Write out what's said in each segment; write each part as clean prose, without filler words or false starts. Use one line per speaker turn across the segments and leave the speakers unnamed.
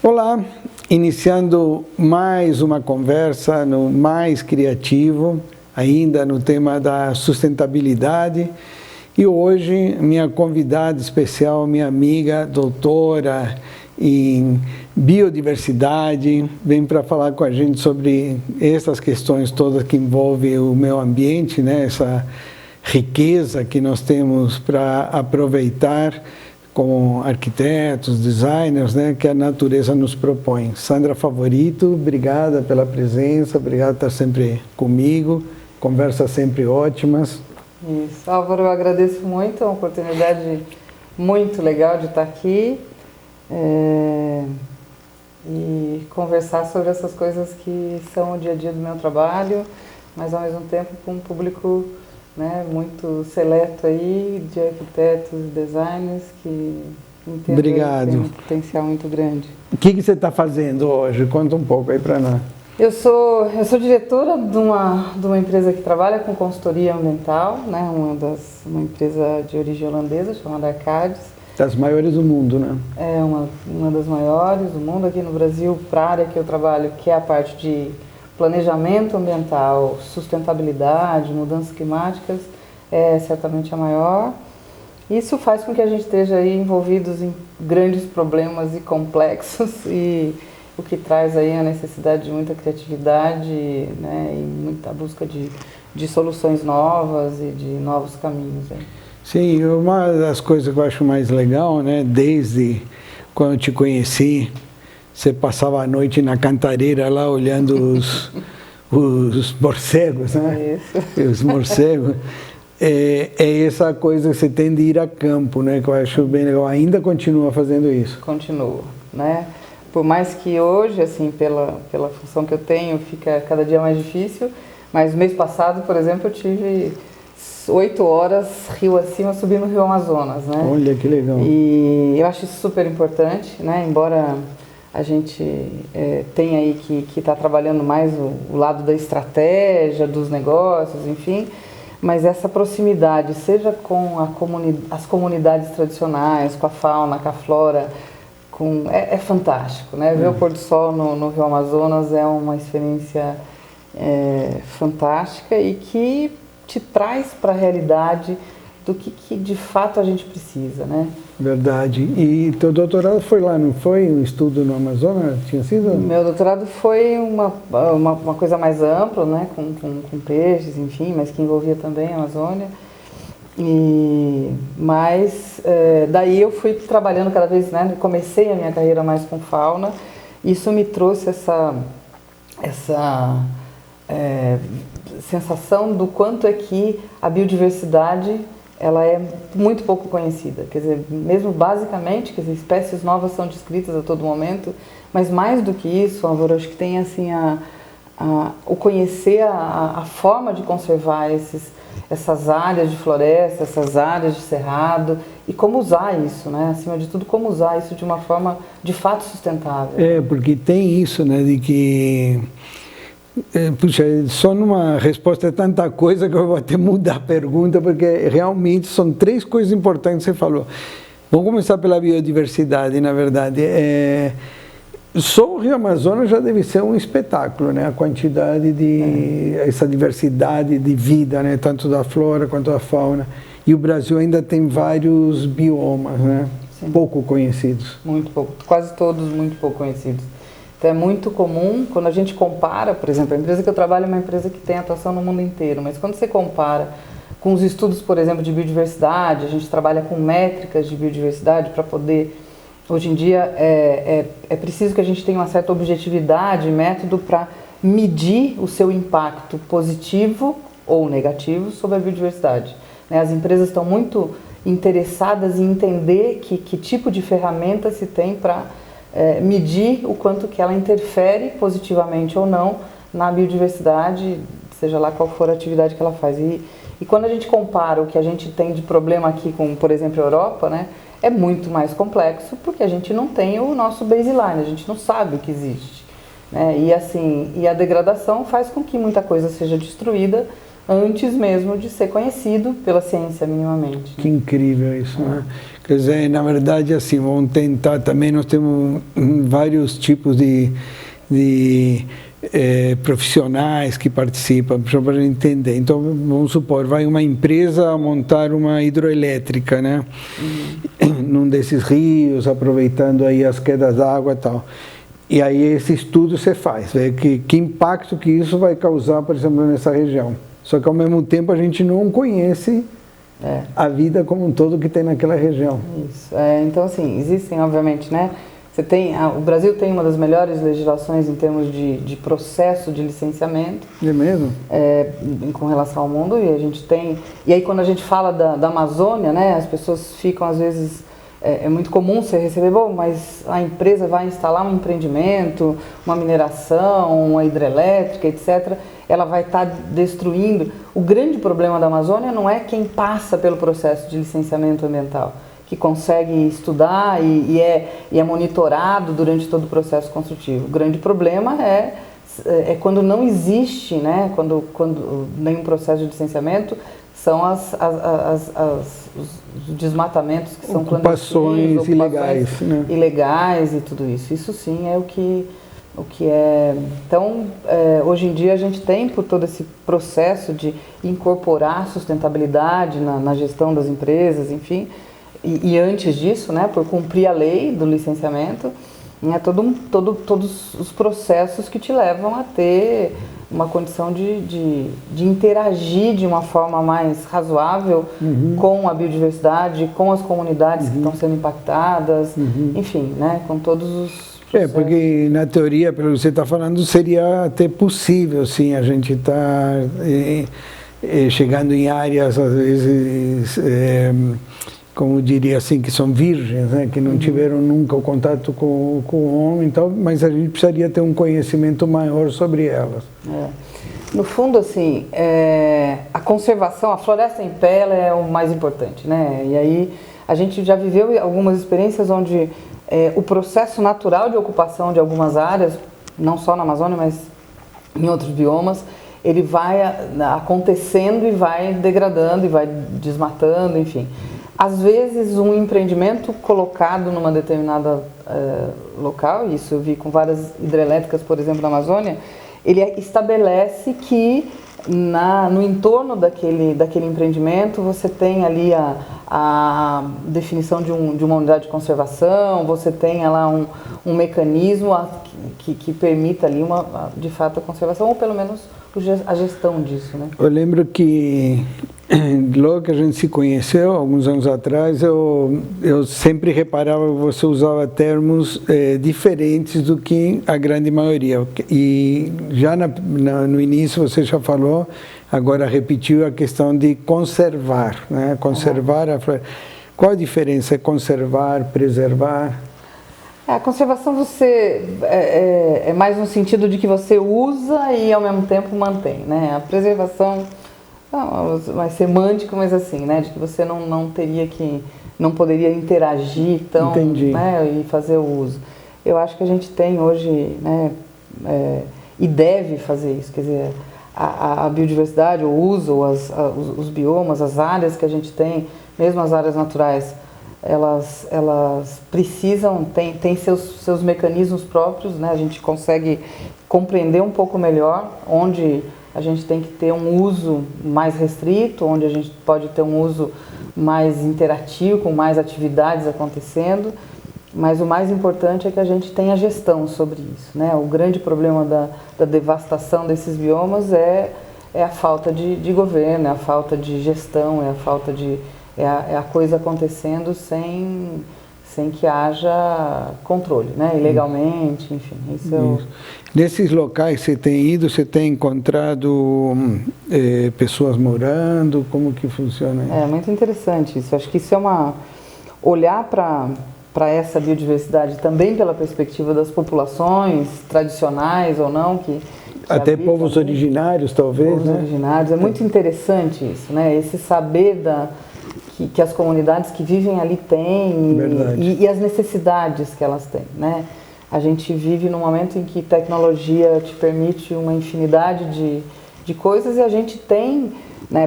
Olá, iniciando mais uma conversa no Mais Criativo, ainda no tema da sustentabilidade. E hoje, minha convidada especial, minha amiga, doutora em biodiversidade, vem para falar com a gente sobre essas questões todas que envolvem o meio ambiente, né? Essa riqueza que nós temos para aproveitar como arquitetos, designers, né, que a natureza nos propõe. Sandra Favorito, obrigada pela presença, obrigada por estar sempre comigo, conversas sempre ótimas.
Isso, Álvaro, eu agradeço muito, é uma oportunidade muito legal de estar aqui e conversar sobre essas coisas que são o dia a dia do meu trabalho, mas ao mesmo tempo com um público, né, muito seleto aí, de arquitetos e designers que entendem que tem um potencial muito grande.
O que você está fazendo hoje? Conta um pouco aí para nós.
Eu sou diretora de uma empresa que trabalha com consultoria ambiental, né, uma empresa de origem holandesa chamada Arcadis.
Das maiores do mundo, né?
É uma das maiores do mundo. Aqui no Brasil, para a área que eu trabalho, que é a parte de planejamento ambiental, sustentabilidade, mudanças climáticas, é certamente a maior. Isso faz com que a gente esteja aí envolvidos em grandes problemas e complexos, e o que traz aí a necessidade de muita criatividade, né, e muita busca de soluções novas e de novos caminhos. Aí.
Sim, uma das coisas que eu acho mais legal, né, desde quando eu te conheci, você passava a noite na cantareira lá olhando os morcegos, né? Isso. Os morcegos. É essa coisa que você tem de ir a campo, né? Que eu acho bem legal. Ainda continua fazendo isso?
Continua, né? Por mais que hoje, assim, pela função que eu tenho, fica cada dia mais difícil, mas mês passado, por exemplo, eu tive 8 horas rio acima subindo o Rio Amazonas, né?
Olha que legal.
E eu acho isso super importante, né? Embora a gente tenha aí que está trabalhando mais o lado da estratégia, dos negócios, enfim, mas essa proximidade, seja com as comunidades tradicionais, com a fauna, com a flora, é fantástico, né? Ver o pôr do sol no Rio Amazonas é uma experiência fantástica e que te traz para a realidade do que de fato a gente precisa, né?
Verdade. E teu doutorado foi lá, não foi? Um estudo no Amazonas? Tinha sido?
Meu doutorado foi uma coisa mais ampla, né? Com peixes, enfim, mas que envolvia também a Amazônia. Mas daí eu fui trabalhando cada vez, né? Comecei a minha carreira mais com fauna. Isso me trouxe essa sensação do quanto é que a biodiversidade ela é muito pouco conhecida, quer dizer, mesmo basicamente, quer dizer, espécies novas são descritas a todo momento, mas mais do que isso, Álvaro, acho que tem assim o conhecer a forma de conservar essas áreas de floresta, essas áreas de cerrado e como usar isso, né? Acima de tudo, como usar isso de uma forma de fato sustentável.
Porque tem isso, né, de que puxa, só numa resposta é tanta coisa que eu vou até mudar a pergunta, porque realmente são 3 coisas importantes que você falou. Vamos começar pela biodiversidade, na verdade. Só o Rio Amazonas já deve ser um espetáculo, né? A quantidade essa diversidade de vida, né? Tanto da flora quanto da fauna. E o Brasil ainda tem vários biomas, né? Sim. Pouco conhecidos.
Muito pouco, quase todos muito pouco conhecidos. Então é muito comum, quando a gente compara, por exemplo, a empresa que eu trabalho é uma empresa que tem atuação no mundo inteiro, mas quando você compara com os estudos, por exemplo, de biodiversidade, a gente trabalha com métricas de biodiversidade para poder, hoje em dia, é preciso que a gente tenha uma certa objetividade, método para medir o seu impacto positivo ou negativo sobre a biodiversidade. As empresas estão muito interessadas em entender que tipo de ferramenta se tem para medir o quanto que ela interfere positivamente ou não na biodiversidade, seja lá qual for a atividade que ela faz. E quando a gente compara o que a gente tem de problema aqui com, por exemplo, a Europa, né, é muito mais complexo porque a gente não tem o nosso baseline, a gente não sabe o que existe. Né? E a degradação faz com que muita coisa seja destruída antes mesmo de ser conhecido pela ciência minimamente.
Que incrível isso, né? Quer dizer, na verdade, assim, vamos tentar também, nós temos vários tipos de profissionais que participam, para a gente entender. Então, vamos supor, vai uma empresa montar uma hidroelétrica, né? Num desses rios, aproveitando aí as quedas d'água e tal. E aí esse estudo você faz, vê que impacto que isso vai causar, por exemplo, nessa região. Só que ao mesmo tempo a gente não conhece a vida como um todo que tem naquela região.
Isso. Então, assim, existem, obviamente, né? O Brasil tem uma das melhores legislações em termos de processo de licenciamento.
É mesmo?
Com relação ao mundo, e a gente tem... E aí quando a gente fala da Amazônia, né, as pessoas ficam às vezes... É muito comum você receber, bom, mas a empresa vai instalar um empreendimento, uma mineração, uma hidrelétrica, etc. Ela vai estar destruindo. O grande problema da Amazônia não é quem passa pelo processo de licenciamento ambiental, que consegue estudar e é monitorado durante todo o processo construtivo. O grande problema é quando não existe, né, quando nenhum processo de licenciamento, são os desmatamentos que são
ocupações ilegais, né?
Ilegais e tudo isso. Isso sim é o que é... Então, hoje em dia a gente tem, por todo esse processo de incorporar sustentabilidade na gestão das empresas, enfim, e antes disso, né, por cumprir a lei do licenciamento, né, todos os processos que te levam a ter uma condição de interagir de uma forma mais razoável com a biodiversidade, com as comunidades que estão sendo impactadas, enfim, né, com todos os processos.
Porque na teoria, pelo que você está falando, seria até possível, sim, a gente estar chegando em áreas, às vezes, como diria assim, que são virgens, né, que não tiveram nunca o contato com o homem, então, mas a gente precisaria ter um conhecimento maior sobre elas.
No fundo, assim, a conservação, a floresta em pé, ela é o mais importante, né? E aí a gente já viveu algumas experiências onde o processo natural de ocupação de algumas áreas, não só na Amazônia, mas em outros biomas, ele vai acontecendo e vai degradando e vai desmatando, enfim. Às vezes, um empreendimento colocado numa determinada local, isso eu vi com várias hidrelétricas, por exemplo, na Amazônia, ele estabelece que no entorno daquele empreendimento você tem ali a definição de uma unidade de conservação, você tem lá um mecanismo que permita ali, de fato, a conservação, ou pelo menos a gestão disso, né?
Eu lembro que logo que a gente se conheceu, alguns anos atrás, eu sempre reparava que você usava termos diferentes do que a grande maioria. E já no início você já falou, agora repetiu a questão de conservar, né? Conservar a floresta. Qual a diferença? É conservar, preservar?
A conservação é mais no sentido de que você usa e ao mesmo tempo mantém, né? A preservação mais semântico, mas assim, né? De que você não poderia interagir tão, né? E fazer o uso. Eu acho que a gente tem hoje, né? E deve fazer isso, quer dizer, a biodiversidade, o uso, os biomas, as áreas que a gente tem, mesmo as áreas naturais, elas precisam, tem seus mecanismos próprios, né? A gente consegue compreender um pouco melhor onde a gente tem que ter um uso mais restrito, onde a gente pode ter um uso mais interativo, com mais atividades acontecendo, mas o mais importante é que a gente tenha gestão sobre isso, né? O grande problema da devastação desses biomas é a falta de governo, é a falta de gestão, é a coisa acontecendo sem que haja controle, né? Ilegalmente, enfim. Isso.
Nesses locais que você tem ido, você tem encontrado pessoas morando? Como que funciona isso?
É muito interessante isso. Acho que isso é olhar para essa biodiversidade também pela perspectiva das populações tradicionais ou não, que
até povos originários, talvez,
povos originários. É muito interessante isso, né? Esse saber que as comunidades que vivem ali têm e as necessidades que elas têm, né? A gente vive num momento em que tecnologia te permite uma infinidade de coisas, e a gente tem, né,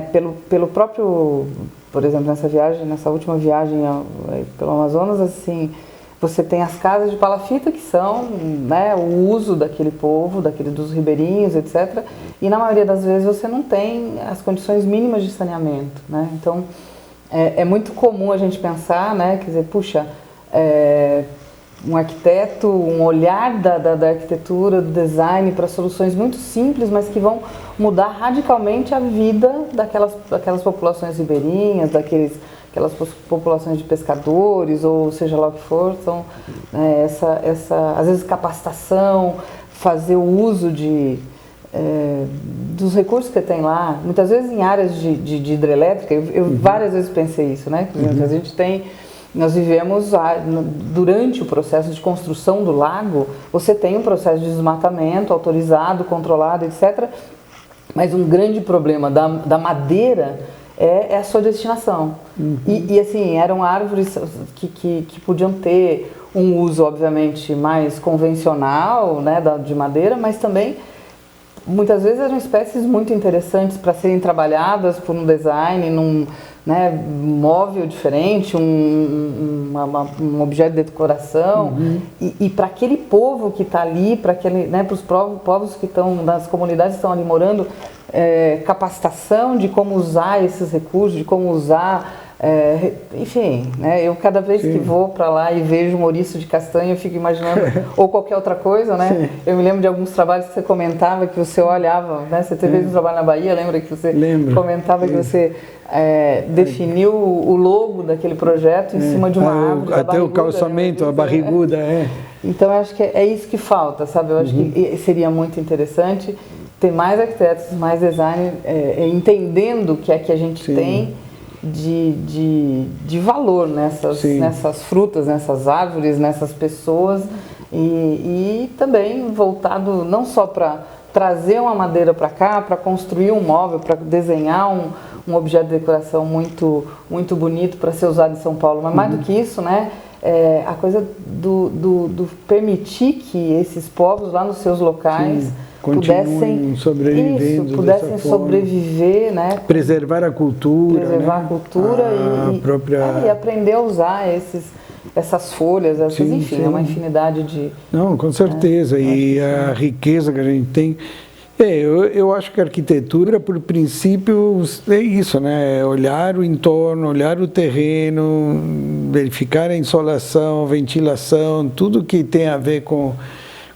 pelo próprio, por exemplo, nessa última viagem pelo Amazonas, assim, você tem as casas de palafita, que são, né, o uso daquele povo, dos ribeirinhos, etc. E na maioria das vezes você não tem as condições mínimas de saneamento, né? Então, é muito comum a gente pensar, né, quer dizer, puxa, um arquiteto, um olhar da arquitetura, do design para soluções muito simples, mas que vão mudar radicalmente a vida daquelas populações ribeirinhas, aquelas populações de pescadores, ou seja lá o que for. Então, às vezes capacitação, fazer o uso dos recursos que tem lá, muitas vezes em áreas de hidrelétrica. Eu várias vezes pensei isso, né? Por exemplo, nós vivemos, durante o processo de construção do lago, você tem um processo de desmatamento autorizado, controlado, etc. Mas um grande problema da madeira é a sua destinação. E assim, eram árvores que podiam ter um uso, obviamente, mais convencional, né, de madeira, mas também, muitas vezes, eram espécies muito interessantes para serem trabalhadas por um design, num, né, móvel diferente, um objeto de decoração. E para aquele povo que está ali, para os povos que estão, nas comunidades que estão ali morando, capacitação de como usar esses recursos, de como usar, enfim, né, eu cada vez que vou para lá e vejo um ouriço de castanha, eu fico imaginando, ou qualquer outra coisa, né? Eu me lembro de alguns trabalhos que você comentava, que você olhava, né? Você teve um trabalho na Bahia, lembra que você comentava que você definiu o logo daquele projeto em cima de uma árvore.
Até o calçamento, a barriguda,
Então, eu acho que é isso que falta, sabe? Eu acho que seria muito interessante ter mais arquitetos, mais design, entendendo o que é que a gente tem de valor nessas frutas, nessas árvores, nessas pessoas, e também voltado não só para trazer uma madeira para cá, para construir um móvel, para desenhar um objeto de decoração muito, muito bonito para ser usado em São Paulo, mas mais do que isso, né? A coisa do permitir que esses povos lá nos seus locais pudessem sobreviver, né?
Preservar a cultura,
e aprender a usar essas folhas, enfim, é uma infinidade de...
Não, com certeza, e a riqueza que a gente tem. Eu acho que a arquitetura, por princípio, é isso, né? Olhar o entorno, olhar o terreno, verificar a insolação, ventilação, tudo que tem a ver com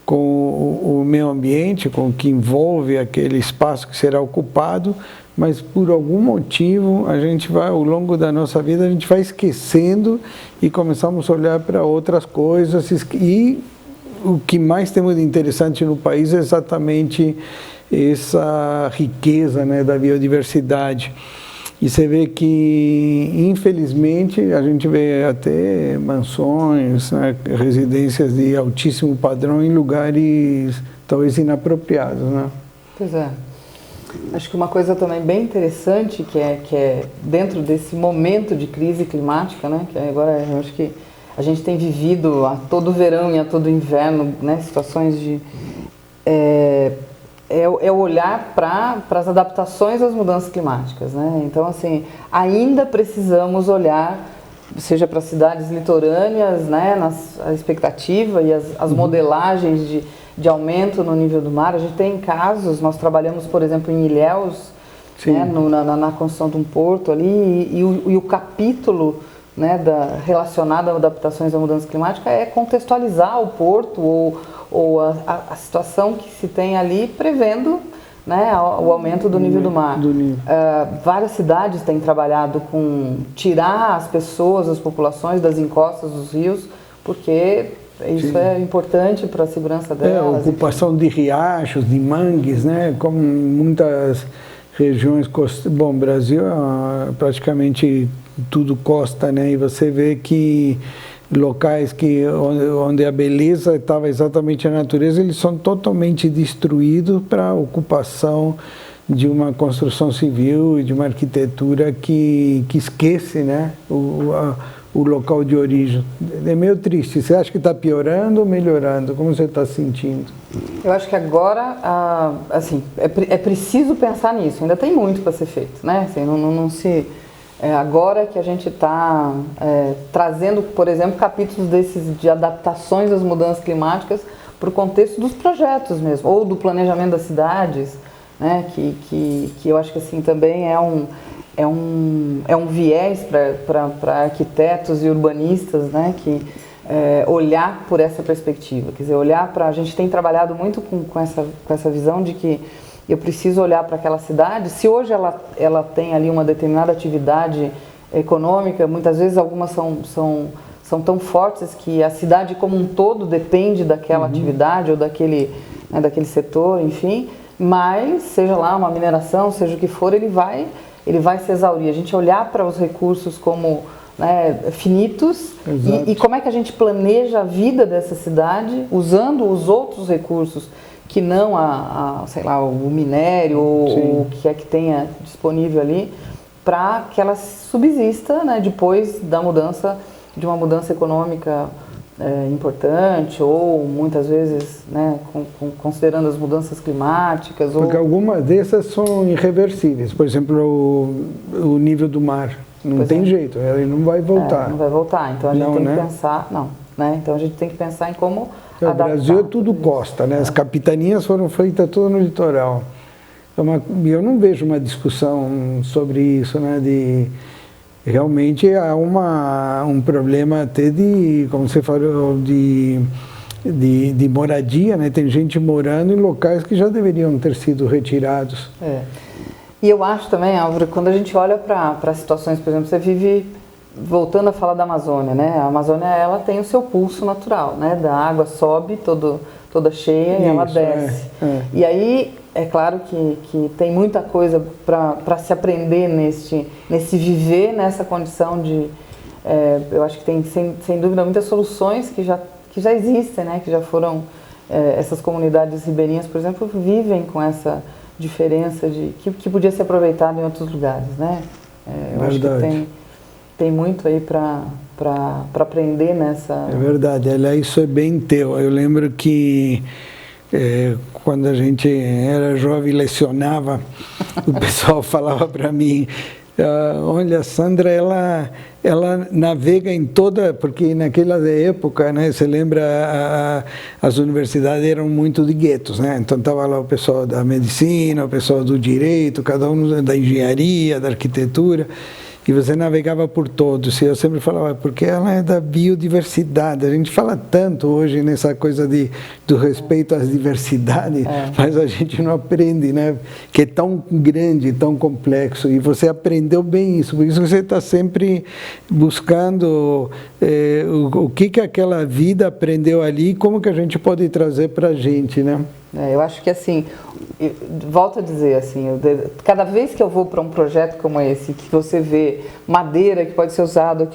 o meio ambiente, com o que envolve aquele espaço que será ocupado, mas por algum motivo a gente vai, ao longo da nossa vida, a gente vai esquecendo e começamos a olhar para outras coisas. E o que mais temos de interessante no país é exatamente essa riqueza, né, da biodiversidade. E você vê que, infelizmente, a gente vê até mansões, né, residências de altíssimo padrão em lugares talvez inapropriados, né?
Pois é. Acho que uma coisa também bem interessante, que é dentro desse momento de crise climática, né, que agora eu acho que a gente tem vivido a todo verão e a todo inverno, né, situações de... olhar para as adaptações às mudanças climáticas, né? Então, assim, ainda precisamos olhar, seja para cidades litorâneas, né, a expectativa e as modelagens de aumento no nível do mar. A gente tem casos, nós trabalhamos, por exemplo, em Ilhéus, né, na construção de um porto ali, e o capítulo, né, relacionado a adaptações à mudança climática é contextualizar o porto ou a situação que se tem ali, prevendo, né, o aumento do nível do mar. Várias cidades têm trabalhado com tirar as pessoas, as populações das encostas dos rios, porque isso é importante para a segurança delas.
A ocupação de riachos, de mangues, né, como muitas regiões costas. Bom, Brasil é praticamente tudo costa, né, e você vê que locais onde a beleza estava exatamente a natureza, eles são totalmente destruídos para a ocupação de uma construção civil e de uma arquitetura que esquece, né, o local de origem. É meio triste. Você acha que está piorando ou melhorando? Como você está sentindo?
Eu acho que agora, assim, é preciso pensar nisso. Ainda tem muito para ser feito, né? Assim, não se... agora que a gente está trazendo, por exemplo, capítulos desses de adaptações às mudanças climáticas para o contexto dos projetos mesmo, ou do planejamento das cidades, né? Que eu acho que assim também é um viés para arquitetos e urbanistas, né? Que olhar por essa perspectiva, quer dizer, olhar para... A gente tem trabalhado muito com essa visão de que eu preciso olhar para aquela cidade. Se hoje ela tem ali uma determinada atividade econômica, muitas vezes algumas são tão fortes que a cidade como um todo depende daquela atividade ou daquele setor, enfim, mas seja lá uma mineração, seja o que for, ele vai se exaurir. A gente olhar para os recursos como, né, finitos e como é que a gente planeja a vida dessa cidade usando os outros recursos que não sei lá, o minério ou o que é que tenha disponível ali, para que ela subsista, né, depois de uma mudança econômica importante, ou muitas vezes, né, considerando as mudanças climáticas.
Porque algumas dessas são irreversíveis. Por exemplo, o nível do mar. Não tem jeito, ele não vai voltar.
Não vai voltar, então a gente tem que pensar... Então a gente tem que pensar em como
o Brasil é tudo costa, né? As capitanias foram feitas tudo no litoral. Eu não vejo uma discussão sobre isso, né? Realmente há um problema até como você falou, de moradia, né? Tem gente morando em locais que já deveriam ter sido retirados.
E eu acho também, Álvaro, quando a gente olha para situações, por exemplo, você vive... Voltando a falar da Amazônia, né? A Amazônia, ela tem o seu pulso natural, né? Da água sobe toda cheia e ela desce. E aí, é claro que tem muita coisa para se aprender nesse viver, nessa condição de... eu acho que tem, sem dúvida, muitas soluções que já existem, né? Que já foram... essas comunidades ribeirinhas, por exemplo, vivem com essa diferença que podia ser aproveitada em outros lugares, né? Eu acho que tem muito aí para aprender nessa...
É verdade, isso é bem teu. Eu lembro que quando a gente era jovem e lecionava, o pessoal falava para mim, olha, a Sandra, ela navega em toda... Porque naquela época, né, você lembra, as universidades eram muito de guetos, né? Então estava lá o pessoal da medicina, o pessoal do direito, cada um da engenharia, da arquitetura... E você navegava por todos. E eu sempre falava, porque ela é da biodiversidade. A gente fala tanto hoje nessa coisa do respeito às diversidades, mas a gente não aprende, né? Que é tão grande, tão complexo. E você aprendeu bem isso. Por isso você está sempre buscando o que aquela vida aprendeu ali e como que a gente pode trazer para a gente, né?
Eu acho que assim, volto a dizer assim, cada vez que eu vou para um projeto como esse, que você vê madeira que pode ser usada,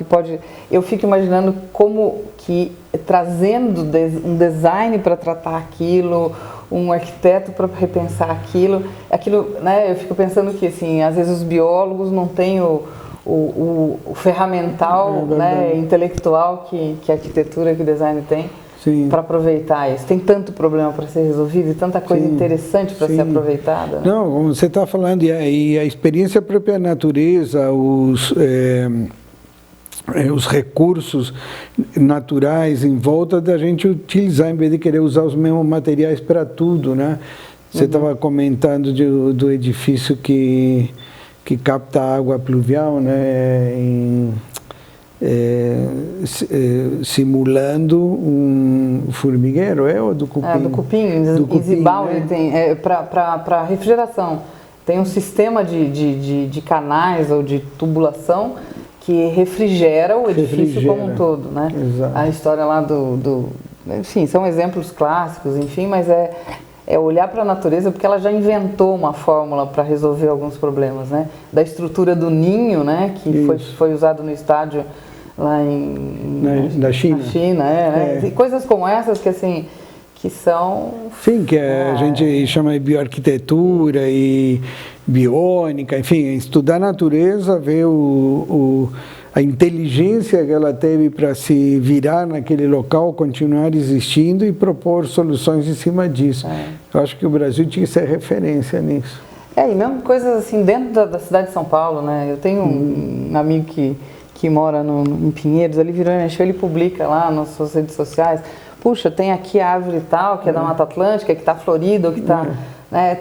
eu fico imaginando como que trazendo um design para tratar aquilo, um arquiteto para repensar aquilo, né? Eu fico pensando que assim, às vezes os biólogos não têm o ferramental, né, intelectual que a arquitetura, que o design tem. Para aproveitar isso. Tem tanto problema para ser resolvido e tanta coisa interessante para ser aproveitada. Né?
Não, como você está falando, e a experiência própria da natureza, os recursos naturais em volta da gente utilizar, em vez de querer usar os mesmos materiais para tudo, né? Você estava comentando do edifício que capta água pluvial, né? Simulando um formigueiro, ou do cupim?
Do cupim, em Zibal, ele tem, para refrigeração, tem um sistema de canais ou de tubulação que refrigera o edifício como um todo, né?
Exato.
A história lá enfim, são exemplos clássicos, enfim, mas é olhar para a natureza, porque ela já inventou uma fórmula para resolver alguns problemas, né? Da estrutura do ninho, né? Que foi usado no estádio lá
na China.
Na China, né? E coisas como essas que assim, que são...
Sim, que a gente chama de bioarquitetura e biônica, enfim, estudar a natureza, ver a inteligência que ela teve para se virar naquele local, continuar existindo e propor soluções em cima disso. Eu acho que o Brasil tinha que ser referência nisso.
E mesmo coisas assim, dentro da cidade de São Paulo, né? Eu tenho um amigo que mora em Pinheiros, ele virou e mexeu, ele publica lá nas suas redes sociais, puxa, tem aqui a árvore tal, que é da Mata Atlântica, que está florida, ou que está...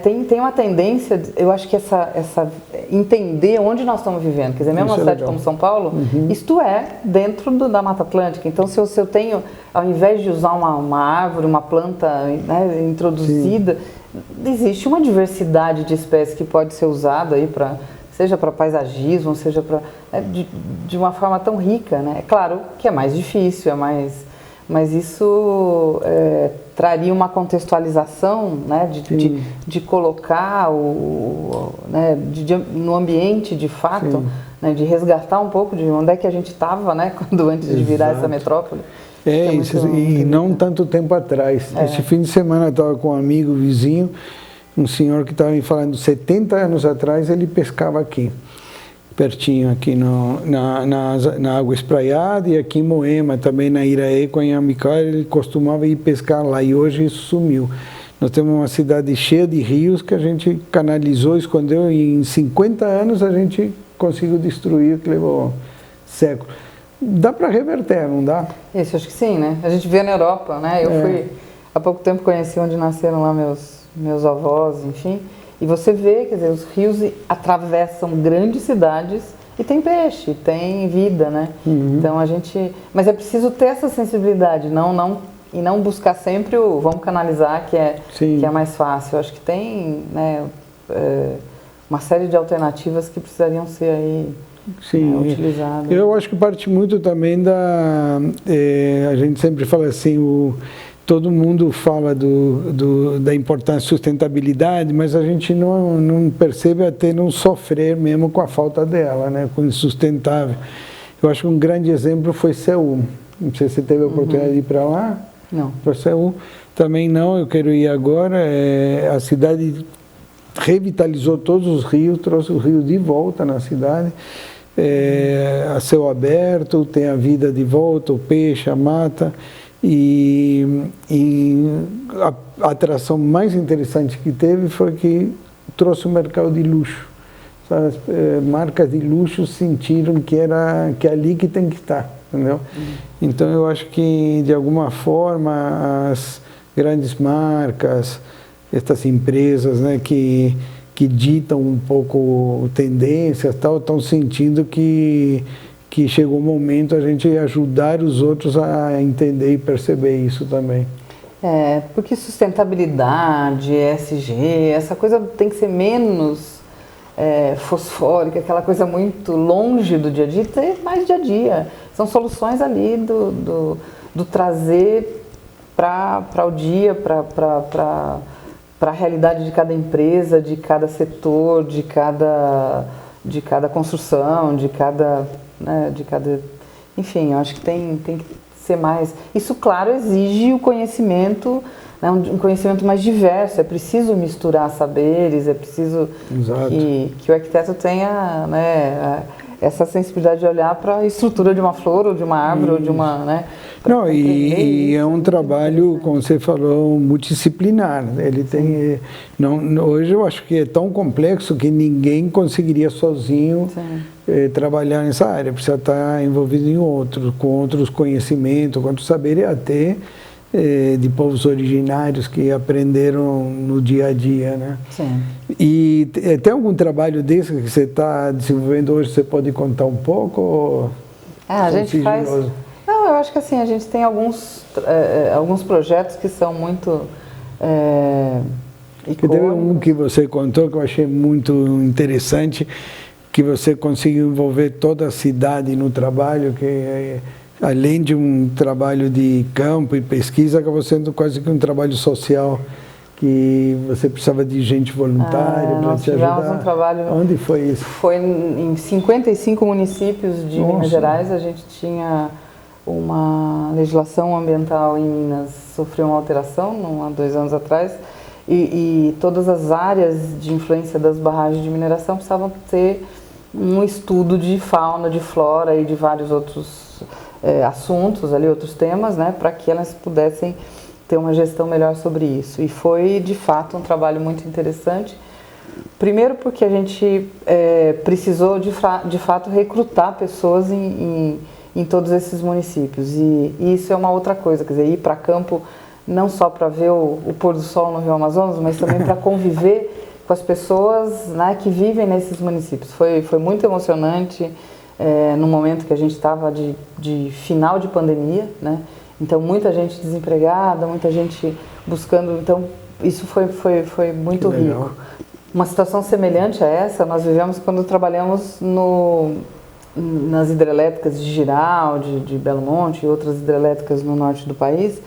Tem uma tendência, eu acho que essa entender onde nós estamos vivendo, quer dizer, mesmo uma cidade como São Paulo, isto é dentro da Mata Atlântica. Então, se eu tenho, ao invés de usar uma árvore, uma planta, né, introduzida, existe uma diversidade de espécies que pode ser usada aí seja para paisagismo, seja para de uma forma tão rica, né? É claro que é mais difícil, mas isso traria uma contextualização, né, de colocar no ambiente de fato, né, de resgatar um pouco de onde é que a gente estava, né, antes de virar essa metrópole.
E não tanto tempo atrás. Esse fim de semana eu estava com um amigo vizinho, um senhor que estava me falando, 70 anos atrás ele pescava aqui, pertinho aqui na água espraiada, e aqui em Moema, também na Iraê, com a Inhamicá, ele costumava ir pescar lá, e hoje isso sumiu. Nós temos uma cidade cheia de rios que a gente canalizou, escondeu, e em 50 anos a gente conseguiu destruir, que levou séculos. Dá para reverter, não dá?
Isso, acho que sim, né? A gente vê na Europa, né? Eu fui, há pouco tempo conheci onde nasceram lá meus avós, enfim, e você vê, quer dizer, os rios atravessam grandes cidades e tem peixe, tem vida, né? Então mas é preciso ter essa sensibilidade, e não buscar sempre vamos canalizar, que é mais fácil. Eu acho que tem, né, uma série de alternativas que precisariam ser aí utilizadas.
Eu acho que parte muito também a gente sempre fala assim, todo mundo fala da importância da sustentabilidade, mas a gente não percebe até não sofrer mesmo com a falta dela, né, com o insustentável. Eu acho que um grande exemplo foi Seul. Não sei se você teve a oportunidade de ir para lá.
Não.
Para Seul. Também não, eu quero ir agora. A cidade revitalizou todos os rios, trouxe o rio de volta na cidade. A céu aberto, tem a vida de volta, o peixe, a mata. E a atração mais interessante que teve foi que trouxe o mercado de luxo. As marcas de luxo sentiram que é ali que tem que estar, entendeu? Então eu acho que de alguma forma as grandes marcas, estas empresas, né, que ditam um pouco tendências, tal, estão sentindo que chegou o momento a gente ajudar os outros a entender e perceber isso também.
Porque sustentabilidade, ESG, essa coisa tem que ser menos fosfórica, aquela coisa muito longe do dia a dia, ter mais dia a dia. São soluções ali do trazer para o dia, para a realidade de cada empresa, de cada setor, de cada construção, de cada enfim, eu acho que tem que ser mais. Isso, claro, exige o conhecimento, né, um conhecimento mais diverso. É preciso misturar saberes, é preciso que o arquiteto tenha, né, essa sensibilidade de olhar para a estrutura de uma flor ou de uma árvore ou de uma, né?
Não, e é um trabalho, como você falou, multidisciplinar. Ele tem, hoje eu acho que é tão complexo que ninguém conseguiria sozinho trabalhar nessa área. Precisa estar envolvido em com outros conhecimentos, com outros saberes, até de povos originários que aprenderam no dia a dia, né?
Sim.
E tem algum trabalho desse que você está desenvolvendo hoje, você pode contar um pouco?
A gente faz... Não, eu acho que assim, a gente tem alguns projetos que são muito
icônicos. Teve um que você contou que eu achei muito interessante, que você conseguiu envolver toda a cidade no trabalho, que além de um trabalho de campo e pesquisa, acabou sendo quase que um trabalho social, que você precisava de gente voluntária para te ajudar.
Nós tivemos um trabalho...
Onde foi isso?
Foi em 55 municípios de Minas Gerais. A gente tinha uma legislação ambiental em Minas, sofreu uma alteração há 2 anos atrás, e todas as áreas de influência das barragens de mineração precisavam ter um estudo de fauna, de flora e de vários outros assuntos ali, outros temas, né, para que elas pudessem ter uma gestão melhor sobre isso. E foi, de fato, um trabalho muito interessante. Primeiro porque a gente precisou, de fato, recrutar pessoas em todos esses municípios. E isso é uma outra coisa, quer dizer, ir para campo não só para ver o pôr do sol no Rio Amazonas, mas também para conviver com as pessoas, né, que vivem nesses municípios. Foi muito emocionante no momento que a gente estava de final de pandemia, né? Então muita gente desempregada, muita gente buscando, então isso foi muito rico. Uma situação semelhante a essa nós vivemos quando trabalhamos nas hidrelétricas de Girau, de Belo Monte e outras hidrelétricas no norte do país,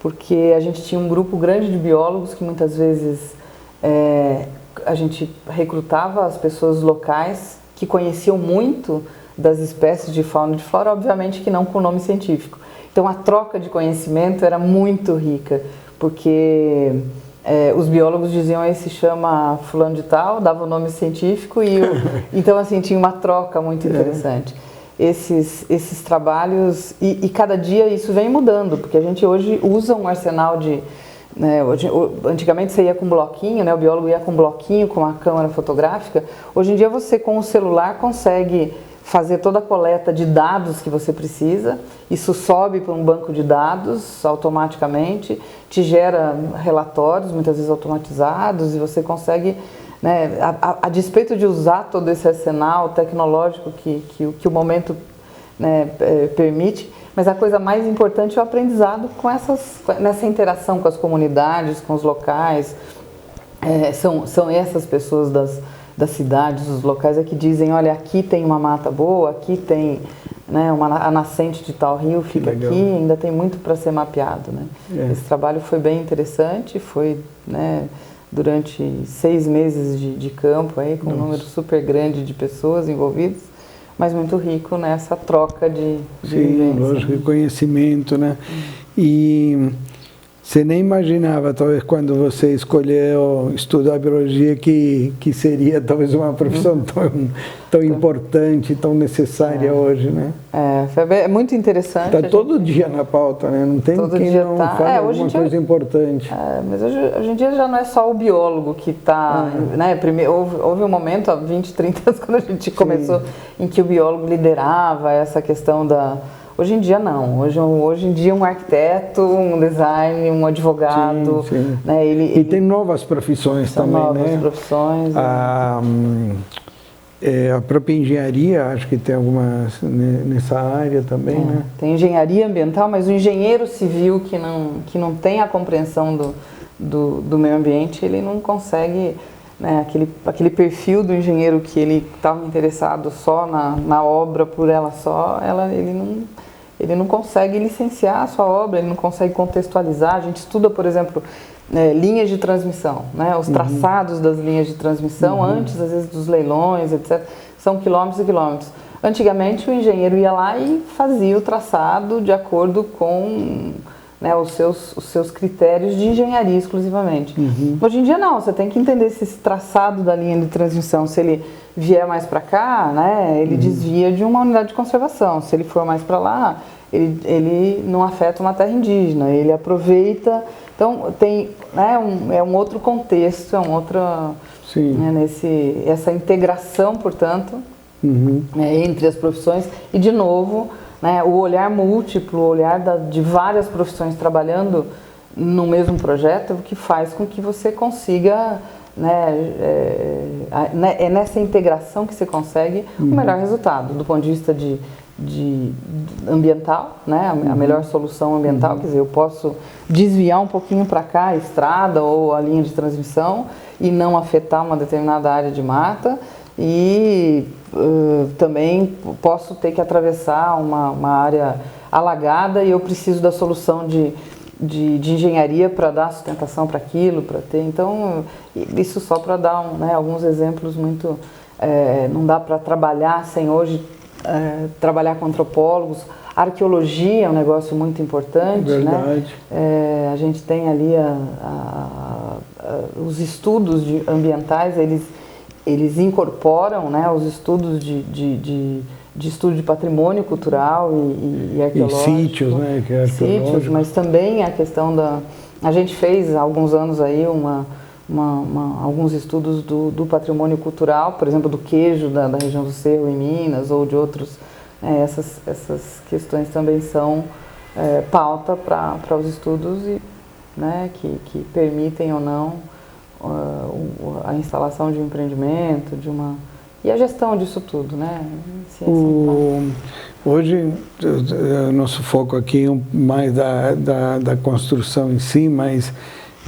porque a gente tinha um grupo grande de biólogos que muitas vezes a gente recrutava as pessoas locais que conheciam muito das espécies de fauna e de flora, obviamente que não com nome científico. Então a troca de conhecimento era muito rica, porque os biólogos diziam, esse chama fulano de tal, dava o nome científico, então assim, tinha uma troca muito interessante. Esses trabalhos, e cada dia isso vem mudando, porque a gente hoje usa um arsenal antigamente você ia com um bloquinho, né, o biólogo ia com um bloquinho, com uma câmera fotográfica. Hoje em dia você com o celular consegue fazer toda a coleta de dados que você precisa, isso sobe para um banco de dados automaticamente, te gera relatórios, muitas vezes automatizados, e você consegue, né, a despeito de usar todo esse arsenal tecnológico que o momento, né, permite, mas a coisa mais importante é o aprendizado nessa interação com as comunidades, com os locais. São essas pessoas das cidades, os locais que dizem, olha, aqui tem uma mata boa, aqui tem, né, a nascente de tal rio, fica aqui, ainda tem muito para ser mapeado, né? Esse trabalho foi bem interessante, foi, né, durante 6 meses de campo, aí, com um número super grande de pessoas envolvidas, mas muito rico nessa troca de vivência. Sim,
lógico, conhecimento, né? E você nem imaginava, talvez, quando você escolheu estudar biologia, que seria talvez uma profissão tão importante, tão necessária hoje, né?
É muito interessante.
Está todo dia na pauta, né? Não tem quem não fale alguma coisa importante.
Mas hoje em dia já não é só o biólogo que está, né? Houve um momento, há 20, 30 anos, quando a gente começou, em que o biólogo liderava essa questão da... Hoje em dia não, hoje em dia um arquiteto, um design, um advogado,
sim.
Né,
e tem novas profissões também,
novas
né?
Profissões.
A própria engenharia, acho que tem algumas nessa área também, né?
Tem engenharia ambiental, mas o engenheiro civil que não tem a compreensão do meio ambiente, ele não consegue, né, aquele perfil do engenheiro que ele estava interessado só na obra por ela só, ele não consegue licenciar a sua obra, ele não consegue contextualizar. A gente estuda, por exemplo, linhas de transmissão, né? Os traçados das linhas de transmissão, antes, às vezes, dos leilões, etc. São quilômetros e quilômetros. Antigamente, o engenheiro ia lá e fazia o traçado de acordo com, né, os seus critérios de engenharia exclusivamente. Hoje em dia, não. Você tem que entender se esse traçado da linha de transmissão, se ele vier mais para cá, né, ele desvia de uma unidade de conservação. Se ele for mais para lá, ele não afeta uma terra indígena, ele aproveita. Então, tem, né, um outro contexto, né, essa integração, portanto, entre as profissões. E, de novo, né, o olhar múltiplo, o olhar de várias profissões trabalhando no mesmo projeto, é o que faz com que você consiga... Né, é nessa integração que você consegue o melhor resultado, do ponto de vista de ambiental, né, a melhor solução ambiental. Quer dizer, eu posso desviar um pouquinho para cá a estrada ou a linha de transmissão e não afetar uma determinada área de mata, e também posso ter que atravessar uma área alagada e eu preciso da solução de engenharia para dar sustentação para aquilo, para ter. Então, isso só para dar alguns exemplos muito... não dá para trabalhar sem hoje trabalhar com antropólogos. A arqueologia é um negócio muito importante.
Verdade.
Né? A gente tem ali os estudos ambientais, eles eles incorporam, né, os estudos de estudo de patrimônio cultural e arqueológico.
E sítios, né? Que é
sítios, mas também a questão da... A gente fez há alguns anos aí alguns estudos do patrimônio cultural, por exemplo, do queijo da região do Cerro em Minas ou de outros. Essas questões também são pauta para os estudos né, que permitem ou não a instalação de um empreendimento, e a gestão disso tudo, né?
Hoje, o nosso foco aqui é mais da construção em si, mas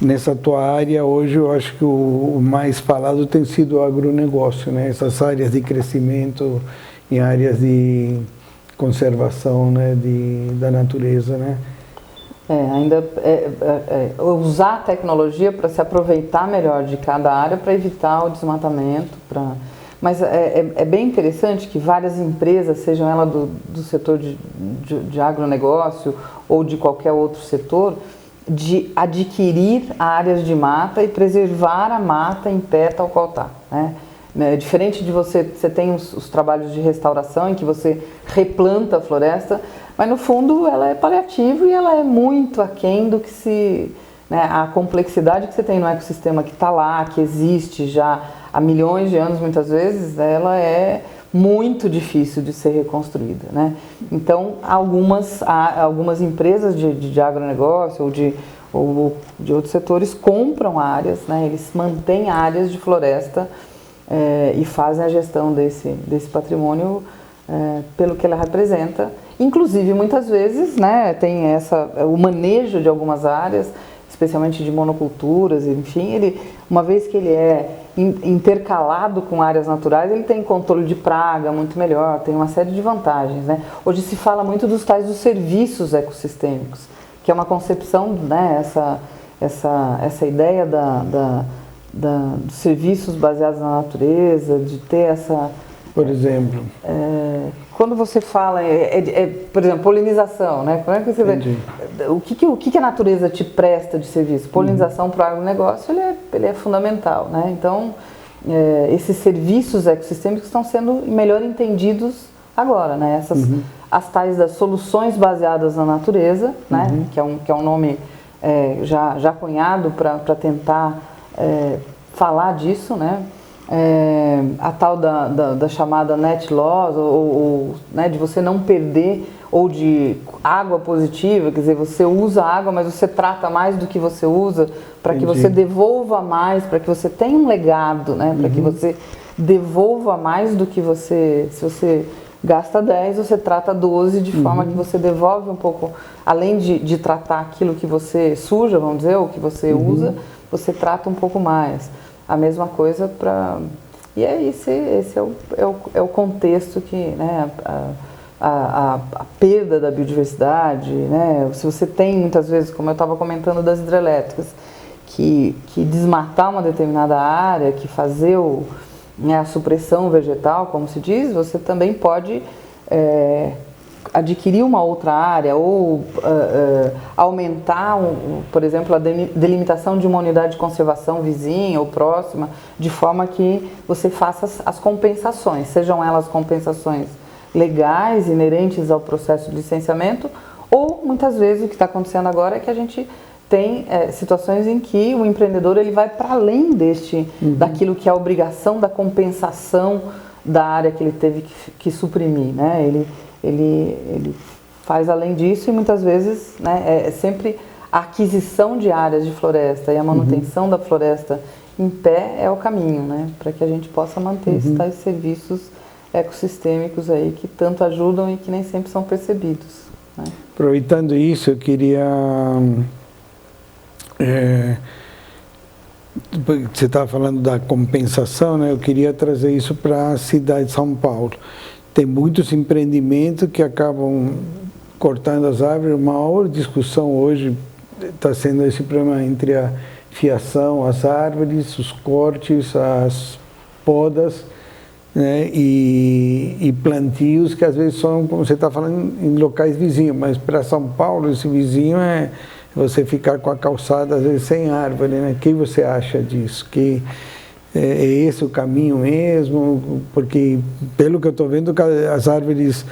nessa tua área, hoje, eu acho que o mais falado tem sido o agronegócio, né? Essas áreas de crescimento em áreas de conservação, né? Da natureza, né?
Usar a tecnologia para se aproveitar melhor de cada área para evitar o desmatamento, mas é bem interessante que várias empresas, sejam elas do setor de agronegócio ou de qualquer outro setor, de adquirir áreas de mata e preservar a mata em pé tal qual está, né? Diferente de você tem os trabalhos de restauração em que você replanta a floresta, mas no fundo ela é paliativa e ela é muito aquém do que né, a complexidade que você tem no ecossistema que está lá, que existe já há milhões de anos muitas vezes, ela é muito difícil de ser reconstruída, né? Então algumas empresas de agronegócio ou de outros setores compram áreas, né? Eles mantêm áreas de floresta e fazem a gestão desse patrimônio pelo que ela representa. Inclusive, muitas vezes, né, tem o manejo de algumas áreas, especialmente de monoculturas, enfim, uma vez que ele é intercalado com áreas naturais, ele tem controle de praga muito melhor, tem uma série de vantagens, né? Hoje se fala muito dos serviços ecossistêmicos, que é uma concepção, né, essa ideia dos serviços baseados na natureza, de ter essa...
Por exemplo?
Quando você fala, por exemplo, polinização, né? Como é que você vê? O que a natureza te presta de serviço? Polinização para o agronegócio, ele é fundamental, né? Então, esses serviços ecossistêmicos estão sendo melhor entendidos agora, né? As tais das soluções baseadas na natureza, né? Que é um nome já cunhado para tentar falar disso, né? A tal da chamada net loss, ou né, de você não perder, ou de água positiva, quer dizer, você usa água, mas você trata mais do que você usa, para que você devolva mais, para que você tenha um legado, né, para que você devolva mais do que se você gasta 10, você trata 12, de forma que você devolve um pouco, além de tratar aquilo que você suja, vamos dizer, ou que você usa, você trata um pouco mais. A mesma coisa para... E esse é o contexto que, né, a perda da biodiversidade, né, se você tem muitas vezes, como eu estava comentando das hidrelétricas, que desmatar uma determinada área, que fazer a supressão vegetal, como se diz, você também pode adquirir uma outra área ou aumentar, por exemplo, a delimitação de uma unidade de conservação vizinha ou próxima, de forma que você faça as compensações, sejam elas compensações legais, inerentes ao processo de licenciamento, ou muitas vezes o que está acontecendo agora é que a gente tem situações em que o empreendedor ele vai para além daquilo que é a obrigação da compensação da área que ele teve que suprimir, né? Ele faz além disso e muitas vezes, né, é sempre a aquisição de áreas de floresta e a manutenção da floresta em pé é o caminho, né, para que a gente possa manter esses tais serviços ecossistêmicos aí que tanto ajudam e que nem sempre são percebidos, né?
Aproveitando isso, eu queria... você estava falando da compensação, né? Eu queria trazer isso para a cidade de São Paulo. Tem muitos empreendimentos que acabam cortando as árvores. A maior discussão hoje está sendo esse problema entre a fiação, as árvores, os cortes, as podas, né, e plantios que às vezes são, como você está falando, em locais vizinhos, mas para São Paulo esse vizinho é você ficar com a calçada às vezes sem árvore, né? O que você acha disso? é esse o caminho mesmo? Porque, pelo que eu estou vendo, as árvores,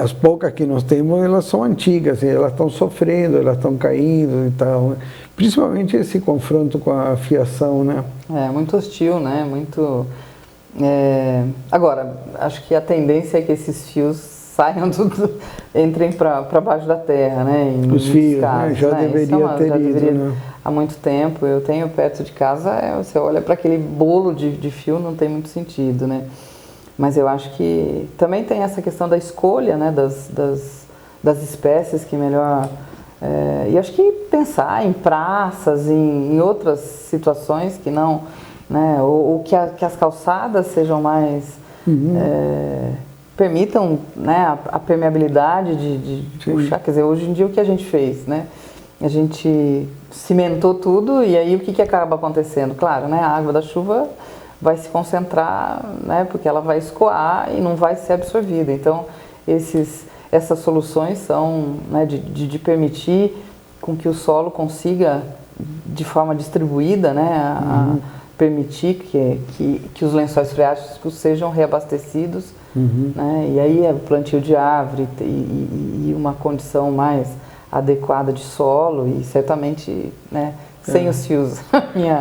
as poucas que nós temos, elas são antigas, elas estão sofrendo, elas estão caindo e tal. Principalmente esse confronto com a fiação, né?
É, muito hostil, né? Muito... Agora, acho que a tendência é que esses fios saiam tudo, entrem para baixo da terra, né?
Os fios, casos, né? Já deveria ter ido, né?
Há muito tempo. Eu tenho perto de casa, você olha para aquele bolo de fio, não tem muito sentido, né? Mas eu acho que também tem essa questão da escolha, né? Das espécies que melhor... e acho que pensar em praças, em outras situações que não... Né? Ou que as calçadas sejam mais... permitam, né, a permeabilidade de puxar. Quer dizer, hoje em dia o que a gente fez, né? A gente cimentou tudo e aí o que acaba acontecendo? Claro, né, a água da chuva vai se concentrar, né, porque ela vai escoar e não vai ser absorvida. Então, essas soluções são, né, de permitir com que o solo consiga, de forma distribuída, né, permitir que os lençóis freáticos sejam reabastecidos, né, e aí é plantio de árvore e uma condição mais adequada de solo e certamente, né, sem os fios.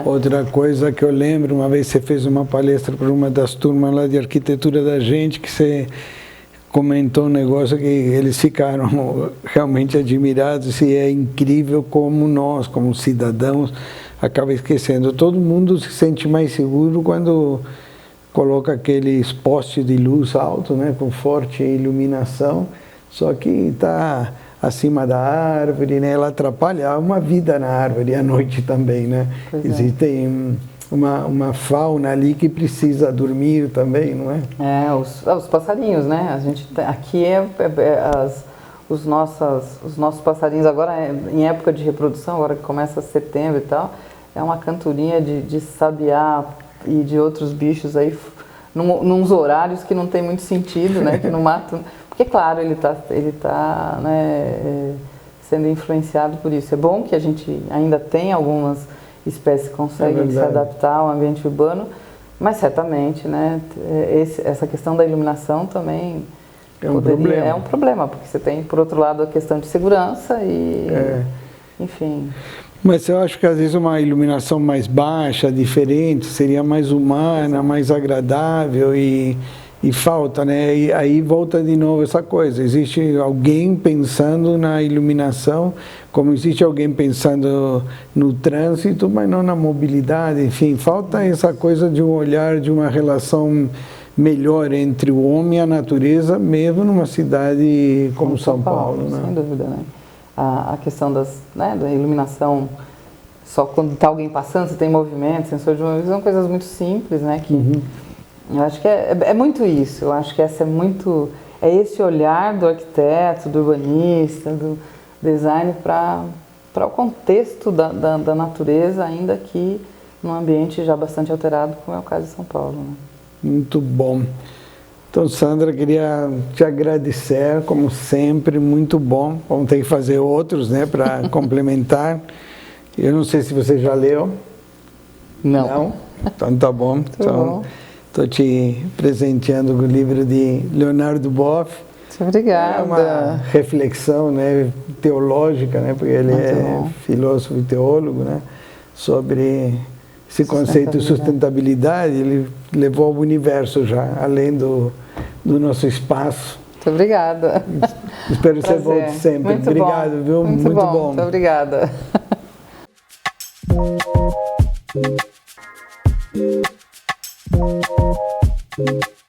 Outra coisa que eu lembro, uma vez você fez uma palestra para uma das turmas lá de arquitetura da gente, que você comentou um negócio que eles ficaram realmente admirados, e é incrível como nós, como cidadãos, acaba esquecendo. Todo mundo se sente mais seguro quando coloca aqueles postes de luz alto, né, com forte iluminação, só que está acima da árvore, né, ela atrapalha uma vida na árvore à noite também, né? Existe uma fauna ali que precisa dormir também, não é?
Os passarinhos, né? A gente aqui os nossos passarinhos agora em época de reprodução, agora que começa setembro e tal, é uma cantorinha de sabiá e de outros bichos aí, nos horários que não tem muito sentido, né? Que no mato, porque claro, ele tá, né, sendo influenciado por isso. É bom que a gente ainda tem algumas espécies que conseguem se adaptar ao ambiente urbano, mas certamente, né, essa questão da iluminação também é um problema, porque você tem, por outro lado, a questão de segurança e, enfim...
Mas eu acho que às vezes uma iluminação mais baixa, diferente, seria mais humana, mais agradável e falta, né? E aí volta de novo essa coisa, existe alguém pensando na iluminação, como existe alguém pensando no trânsito, mas não na mobilidade, enfim, falta essa coisa de um olhar, de uma relação melhor entre o homem e a natureza, mesmo numa cidade como São Paulo, né?
Sem dúvida, né? A questão da iluminação, só quando está alguém passando, você tem movimento, sensor de movimento, são coisas muito simples, né? Que eu acho que é muito isso, eu acho que é esse olhar do arquiteto, do urbanista, do design para o contexto da natureza, ainda que num ambiente já bastante alterado, como é o caso de São Paulo, né?
Muito bom. Então, Sandra, queria te agradecer, como sempre, muito bom. Vamos ter que fazer outros, né, para complementar. Eu não sei se você já leu.
Não?
Então, tá bom. Então, estou te presenteando com o livro de Leonardo Boff.
Muito obrigada.
É uma reflexão, né, teológica, né, porque ele é filósofo e teólogo, né, sobre esse conceito de sustentabilidade. Ele levou ao universo já, além do nosso espaço.
Muito obrigada.
Espero que você volte sempre.
Muito
obrigado,
bom.
Viu?
Muito bom. Muito obrigada.